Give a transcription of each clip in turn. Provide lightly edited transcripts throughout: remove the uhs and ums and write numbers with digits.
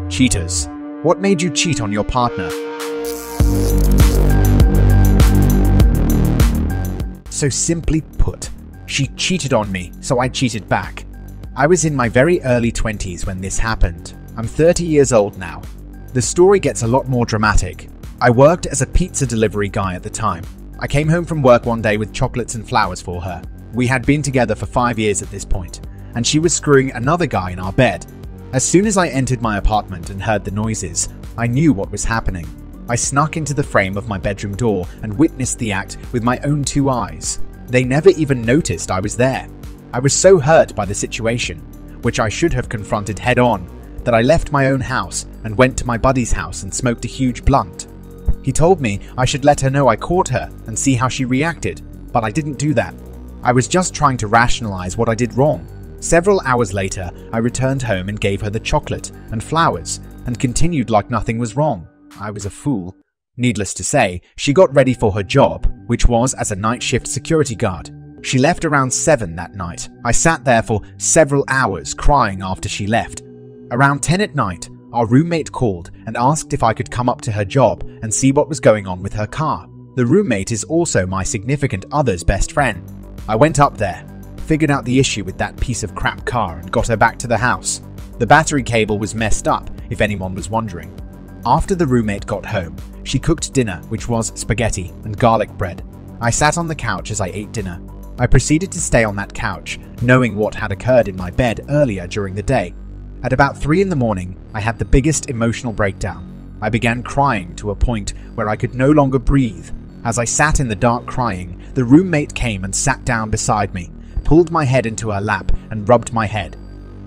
Cheaters. What made you cheat on your partner? So simply put, she cheated on me, so I cheated back. I was in my very early 20s when this happened. I'm 30 years old now. The story gets a lot more dramatic. I worked as a pizza delivery guy at the time. I came home from work one day with chocolates and flowers for her. We had been together for 5 years at this point, and she was screwing another guy in our bed. As soon as I entered my apartment and heard the noises, I knew what was happening. I snuck into the frame of my bedroom door and witnessed the act with my own 2 eyes. They never even noticed I was there. I was so hurt by the situation, which I should have confronted head on, that I left my own house and went to my buddy's house and smoked a huge blunt. He told me I should let her know I caught her and see how she reacted, but I didn't do that. I was just trying to rationalize what I did wrong. Several hours later, I returned home and gave her the chocolate and flowers and continued like nothing was wrong. I was a fool. Needless to say, she got ready for her job, which was as a night shift security guard. She left around 7 that night. I sat there for several hours crying after she left. Around 10 at night, our roommate called and asked if I could come up to her job and see what was going on with her car. The roommate is also my significant other's best friend. I went up there, figured out the issue with that piece of crap car and got her back to the house. The battery cable was messed up, if anyone was wondering. After the roommate got home, she cooked dinner, which was spaghetti and garlic bread. I sat on the couch as I ate dinner. I proceeded to stay on that couch, knowing what had occurred in my bed earlier during the day. At about 3 in the morning, I had the biggest emotional breakdown. I began crying to a point where I could no longer breathe. As I sat in the dark crying, the roommate came and sat down beside me, pulled my head into her lap and rubbed my head.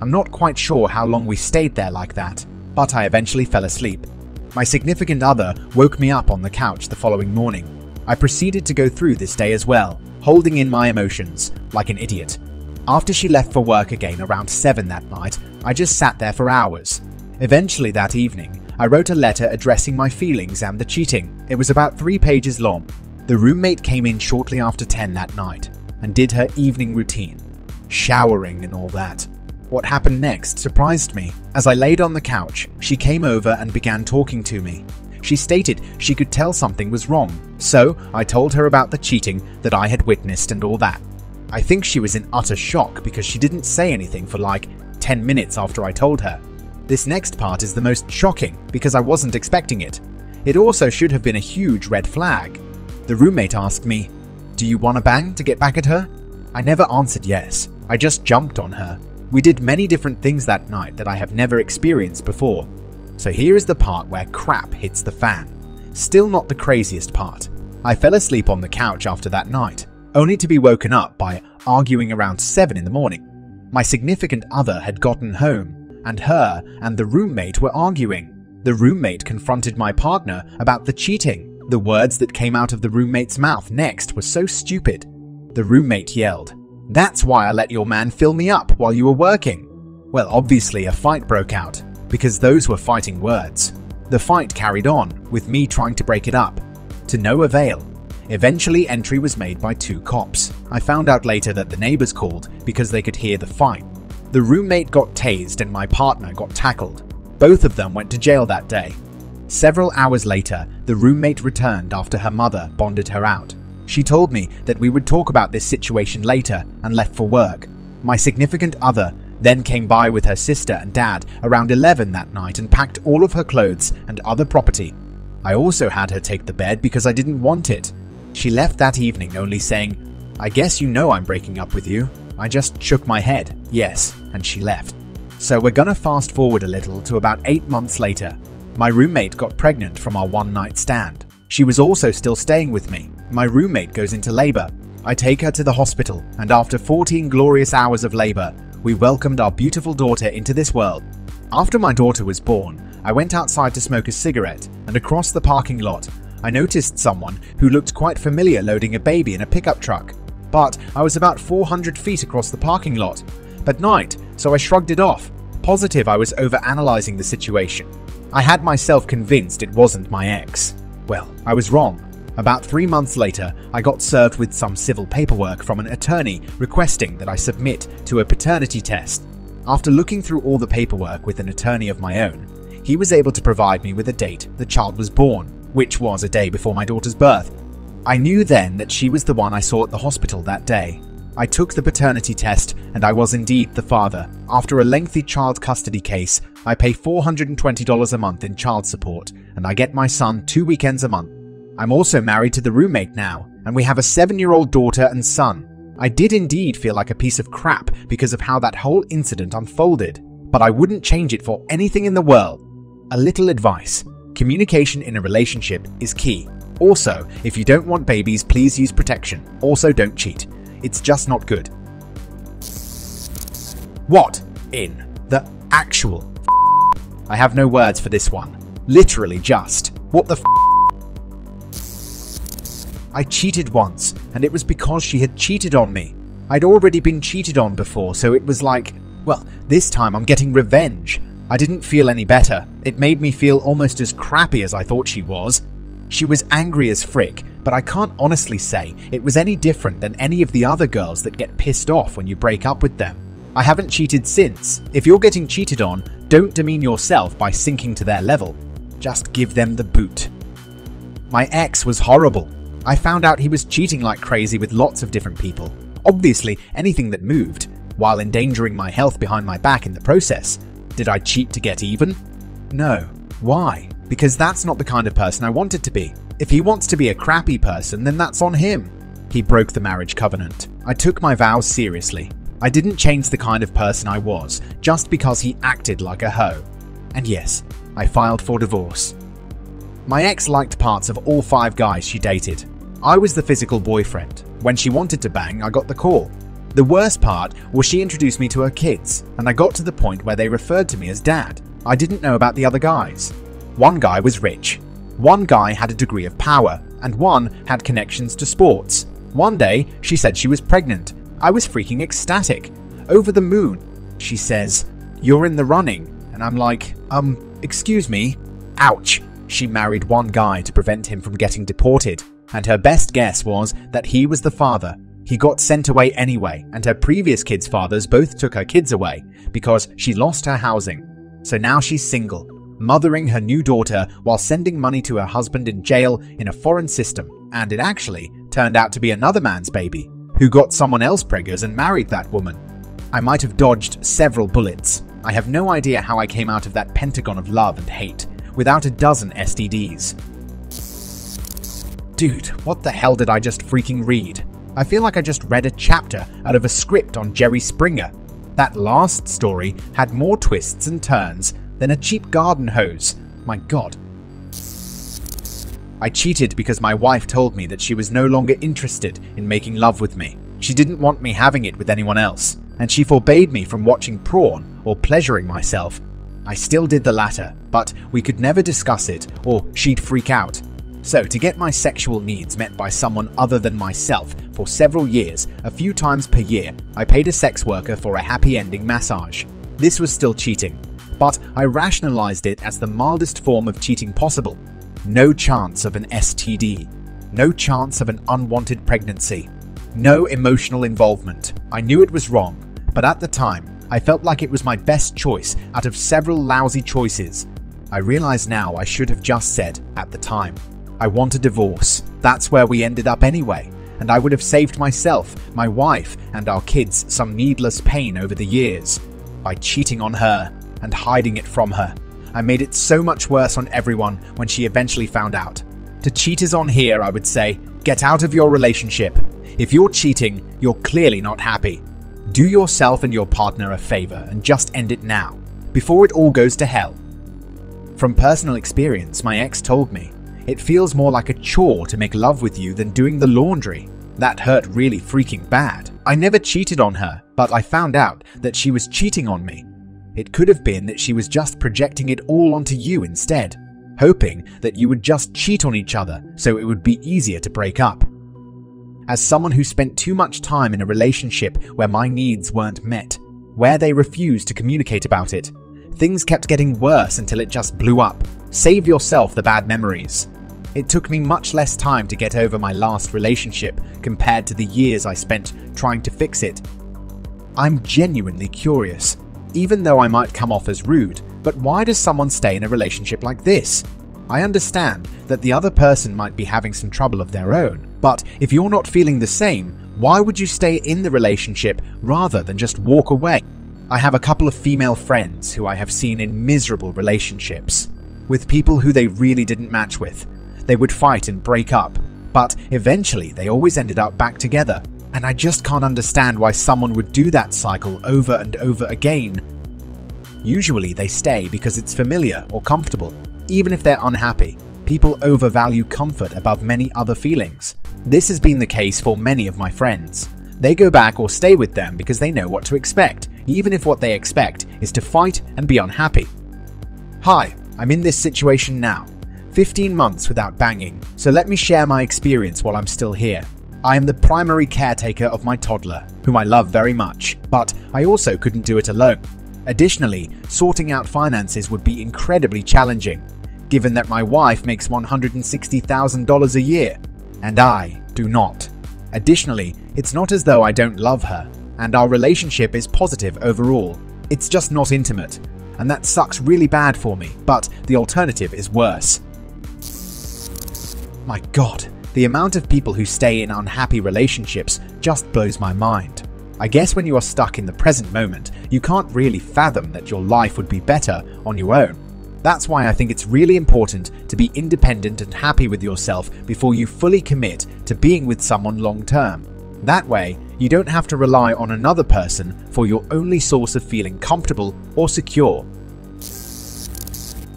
I'm not quite sure how long we stayed there like that, but I eventually fell asleep. My significant other woke me up on the couch the following morning. I proceeded to go through this day as well, holding in my emotions like an idiot. After she left for work again around 7 that night, I just sat there for hours. Eventually that evening, I wrote a letter addressing my feelings and the cheating. It was about 3 pages long. The roommate came in shortly after 10 that night and did her evening routine, showering and all that. What happened next surprised me. As I laid on the couch, she came over and began talking to me. She stated she could tell something was wrong, so I told her about the cheating that I had witnessed and all that. I think she was in utter shock because she didn't say anything for like 10 minutes after I told her. This next part is the most shocking because I wasn't expecting it. It also should have been a huge red flag. The roommate asked me, "Do you want to bang to get back at her?" I never answered yes. I just jumped on her. We did many different things that night that I have never experienced before. So here is the part where crap hits the fan. Still not the craziest part. I fell asleep on the couch after that night, only to be woken up by arguing around 7 in the morning. My significant other had gotten home, and her and the roommate were arguing. The roommate confronted my partner about the cheating. The words that came out of the roommate's mouth next were so stupid. The roommate yelled, "That's why I let your man fill me up while you were working." Well, obviously a fight broke out, because those were fighting words. The fight carried on, with me trying to break it up. To no avail. Eventually entry was made by 2 cops. I found out later that the neighbors called because they could hear the fight. The roommate got tased and my partner got tackled. Both of them went to jail that day. Several hours later, the roommate returned after her mother bonded her out. She told me that we would talk about this situation later and left for work. My significant other then came by with her sister and dad around 11 that night and packed all of her clothes and other property. I also had her take the bed because I didn't want it. She left that evening only saying, "I guess you know I'm breaking up with you." I just shook my head, yes, and she left. So we're gonna fast forward a little to about 8 months later. My roommate got pregnant from our one-night stand. She was also still staying with me. My roommate goes into labor. I take her to the hospital, and after 14 glorious hours of labor, we welcomed our beautiful daughter into this world. After my daughter was born, I went outside to smoke a cigarette, and across the parking lot, I noticed someone who looked quite familiar loading a baby in a pickup truck. But I was about 400 feet across the parking lot. At night, so I shrugged it off, positive I was overanalyzing the situation. I had myself convinced it wasn't my ex. Well, I was wrong. About 3 months later, I got served with some civil paperwork from an attorney requesting that I submit to a paternity test. After looking through all the paperwork with an attorney of my own, he was able to provide me with a date the child was born, which was a day before my daughter's birth. I knew then that she was the one I saw at the hospital that day. I took the paternity test and I was indeed the father. After a lengthy child custody case, I pay $420 a month in child support and I get my son 2 weekends a month. I'm also married to the roommate now, and we have a 7-year-old daughter and son. I did indeed feel like a piece of crap because of how that whole incident unfolded, but I wouldn't change it for anything in the world. A little advice: communication in a relationship is key. Also, if you don't want babies, please use protection. Also, don't cheat. It's just not good. What in the actual I have no words for this one. Literally just. What the I cheated once, and it was because she had cheated on me. I'd already been cheated on before, so it was like, well, this time I'm getting revenge. I didn't feel any better. It made me feel almost as crappy as I thought she was. She was angry as frick, but I can't honestly say it was any different than any of the other girls that get pissed off when you break up with them. I haven't cheated since. If you're getting cheated on, don't demean yourself by sinking to their level. Just give them the boot. My ex was horrible. I found out he was cheating like crazy with lots of different people. Obviously, anything that moved, while endangering my health behind my back in the process. Did I cheat to get even? No. Why? Because that's not the kind of person I wanted to be. If he wants to be a crappy person, then that's on him. He broke the marriage covenant. I took my vows seriously. I didn't change the kind of person I was just because he acted like a hoe. And yes, I filed for divorce. My ex liked parts of all 5 guys she dated. I was the physical boyfriend. When she wanted to bang, I got the call. The worst part was she introduced me to her kids, and I got to the point where they referred to me as dad. I didn't know about the other guys. One guy was rich. One guy had a degree of power, and one had connections to sports. One day, she said she was pregnant. I was freaking ecstatic. Over the moon. She says, "You're in the running." And I'm like, excuse me? Ouch. She married one guy to prevent him from getting deported, and her best guess was that he was the father. He got sent away anyway, and her previous kids' fathers both took her kids away because she lost her housing. So now she's single, mothering her new daughter while sending money to her husband in jail in a foreign system, and it actually turned out to be another man's baby, who got someone else preggers and married that woman. I might have dodged several bullets. I have no idea how I came out of that pentagon of love and hate without a dozen STDs. Dude, what the hell did I just freaking read? I feel like I just read a chapter out of a script on Jerry Springer. That last story had more twists and turns than a cheap garden hose. My god. I cheated because my wife told me that she was no longer interested in making love with me. She didn't want me having it with anyone else, and she forbade me from watching porn or pleasuring myself. I still did the latter, but we could never discuss it or she'd freak out. So, to get my sexual needs met by someone other than myself for several years, a few times per year, I paid a sex worker for a happy ending massage. This was still cheating, but I rationalized it as the mildest form of cheating possible. No chance of an STD. No chance of an unwanted pregnancy. No emotional involvement. I knew it was wrong, but at the time, I felt like it was my best choice out of several lousy choices. I realize now I should have just said, at the time, I want a divorce. That's where we ended up anyway, and I would have saved myself, my wife, and our kids some needless pain over the years. By cheating on her and hiding it from her, I made it so much worse on everyone when she eventually found out. To cheaters on here, I would say, get out of your relationship. If you're cheating, you're clearly not happy. Do yourself and your partner a favor and just end it now, before it all goes to hell. From personal experience, my ex told me, it feels more like a chore to make love with you than doing the laundry. That hurt really freaking bad. I never cheated on her, but I found out that she was cheating on me. It could have been that she was just projecting it all onto you instead, hoping that you would just cheat on each other so it would be easier to break up. As someone who spent too much time in a relationship where my needs weren't met, where they refused to communicate about it, things kept getting worse until it just blew up. Save yourself the bad memories. It took me much less time to get over my last relationship compared to the years I spent trying to fix it. I'm genuinely curious. Even though I might come off as rude, But why does someone stay in a relationship like this? I understand that the other person might be having some trouble of their own, but if you're not feeling the same, why would you stay in the relationship rather than just walk away? I have a couple of female friends who I have seen in miserable relationships, with people who they really didn't match with. They would fight and break up, but eventually they always ended up back together, and I just can't understand why someone would do that cycle over and over again. Usually they stay because it's familiar or comfortable. Even if they're unhappy, people overvalue comfort above many other feelings. This has been the case for many of my friends. They go back or stay with them because they know what to expect, even if what they expect is to fight and be unhappy. Hi, I'm in this situation now. 15 months without banging, so let me share my experience while I'm still here. I am the primary caretaker of my toddler, whom I love very much, but I also couldn't do it alone. Additionally, sorting out finances would be incredibly challenging, given that my wife makes $160,000 a year, and I do not. Additionally, it's not as though I don't love her, and our relationship is positive overall. It's just not intimate, and that sucks really bad for me, but the alternative is worse. My God, the amount of people who stay in unhappy relationships just blows my mind. I guess when you are stuck in the present moment, you can't really fathom that your life would be better on your own. That's why I think it's really important to be independent and happy with yourself before you fully commit to being with someone long term. That way, you don't have to rely on another person for your only source of feeling comfortable or secure.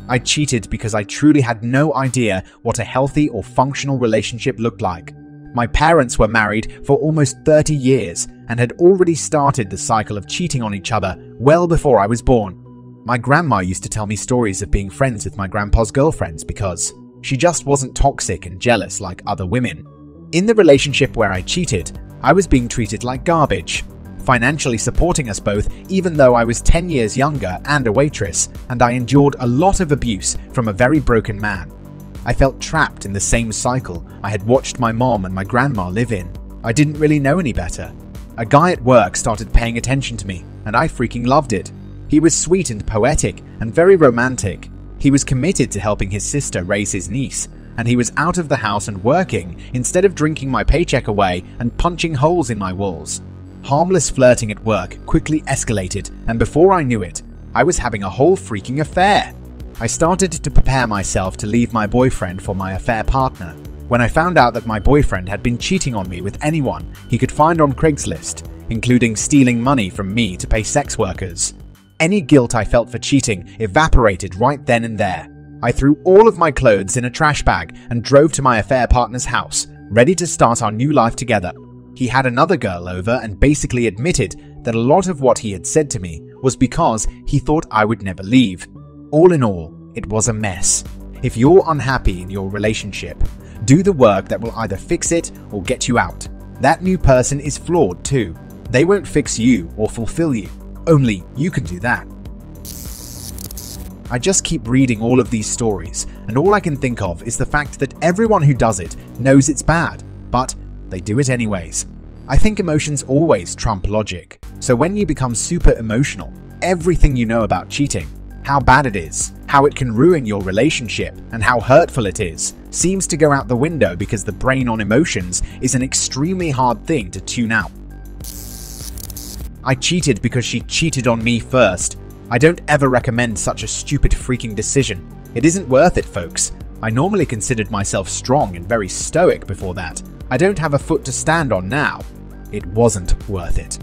I cheated because I truly had no idea what a healthy or functional relationship looked like. My parents were married for almost 30 years and had already started the cycle of cheating on each other well before I was born. My grandma used to tell me stories of being friends with my grandpa's girlfriends because she just wasn't toxic and jealous like other women. In the relationship where I cheated, I was being treated like garbage, financially supporting us both even though I was 10 years younger and a waitress, and I endured a lot of abuse from a very broken man. I felt trapped in the same cycle I had watched my mom and my grandma live in. I didn't really know any better. A guy at work started paying attention to me, and I freaking loved it. He was sweet and poetic and very romantic. He was committed to helping his sister raise his niece, and he was out of the house and working instead of drinking my paycheck away and punching holes in my walls. Harmless flirting at work quickly escalated, and before I knew it, I was having a whole freaking affair. I started to prepare myself to leave my boyfriend for my affair partner when I found out that my boyfriend had been cheating on me with anyone he could find on Craigslist, including stealing money from me to pay sex workers. Any guilt I felt for cheating evaporated right then and there. I threw all of my clothes in a trash bag and drove to my affair partner's house, ready to start our new life together. He had another girl over and basically admitted that a lot of what he had said to me was because he thought I would never leave. All in all, it was a mess. If you're unhappy in your relationship, do the work that will either fix it or get you out. That new person is flawed too. They won't fix you or fulfill you. Only you can do that. I just keep reading all of these stories, and all I can think of is the fact that everyone who does it knows it's bad, but they do it anyways. I think emotions always trump logic, so when you become super emotional, everything you know about cheating, how bad it is, how it can ruin your relationship, and how hurtful it is, seems to go out the window because the brain on emotions is an extremely hard thing to tune out. I cheated because she cheated on me first. I don't ever recommend such a stupid freaking decision. It isn't worth it, folks. I normally considered myself strong and very stoic before that. I don't have a foot to stand on now. It wasn't worth it.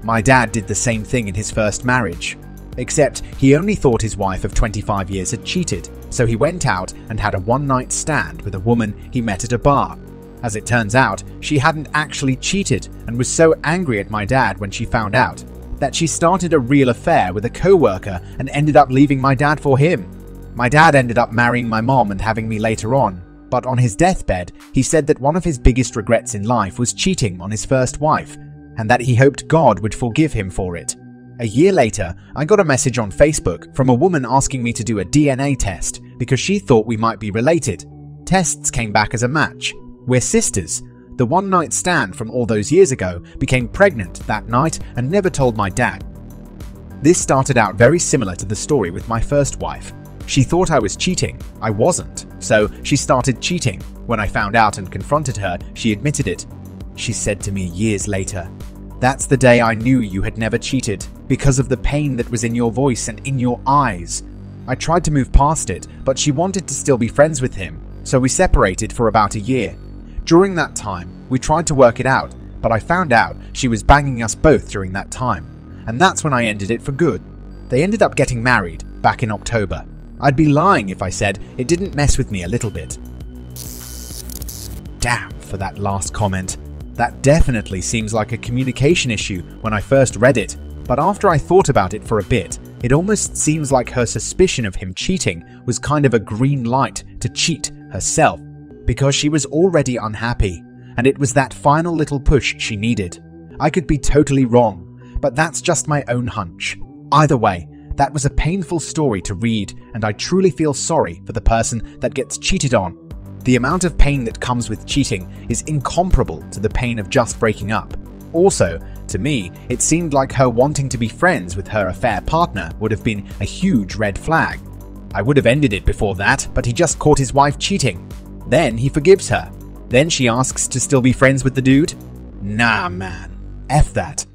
My dad did the same thing in his first marriage, except he only thought his wife of 25 years had cheated, so he went out and had a one-night stand with a woman he met at a bar. As it turns out, she hadn't actually cheated and was so angry at my dad when she found out that she started a real affair with a co-worker and ended up leaving my dad for him. My dad ended up marrying my mom and having me later on, but on his deathbed, he said that one of his biggest regrets in life was cheating on his first wife, and that he hoped God would forgive him for it. A year later, I got a message on Facebook from a woman asking me to do a DNA test because she thought we might be related. Tests came back as a match. We're sisters. The one-night stand from all those years ago became pregnant that night and never told my dad. This started out very similar to the story with my first wife. She thought I was cheating. I wasn't. So she started cheating. When I found out and confronted her, she admitted it. She said to me years later, "That's the day I knew you had never cheated, because of the pain that was in your voice and in your eyes." I tried to move past it, but she wanted to still be friends with him, so we separated for about a year. During that time, we tried to work it out, but I found out she was banging us both during that time, and that's when I ended it for good. They ended up getting married back in October. I'd be lying if I said it didn't mess with me a little bit. Damn for that last comment. That definitely seems like a communication issue when I first read it, but after I thought about it for a bit, it almost seems like her suspicion of him cheating was kind of a green light to cheat herself, because she was already unhappy, and it was that final little push she needed. I could be totally wrong, but that's just my own hunch. Either way, that was a painful story to read, and I truly feel sorry for the person that gets cheated on. The amount of pain that comes with cheating is incomparable to the pain of just breaking up. Also, to me, it seemed like her wanting to be friends with her affair partner would have been a huge red flag. I would have ended it before that, but he just caught his wife cheating. Then he forgives her. Then she asks to still be friends with the dude? Nah, man. F that.